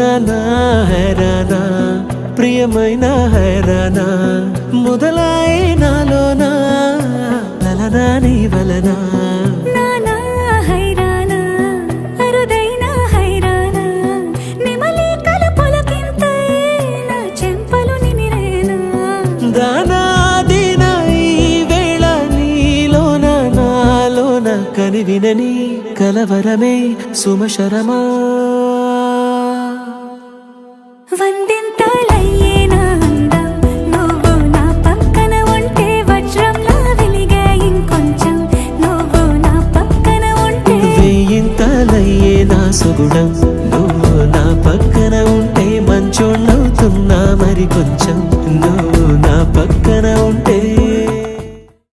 హైరానా హైరానా ప్రియమైన హైరానా మొదలాయి నాలోనా లలనా నీ వలనా కనివినని కలవరమే సుమశరమా వందింతలయ్యేనా అందం నువ్వు నా పక్కన ఉంటే వజ్రంలా వెలిగే ఇంకొంచెం నువ్వు నా పక్కన ఉంటే వెయ్యింతలయ్యేనా సుగుణం నువ్వు నా పక్కన ఉంటే మంచోళ్ళవుతున్నా మరి కొంచెం నువ్వు నా పక్కన ఉంటే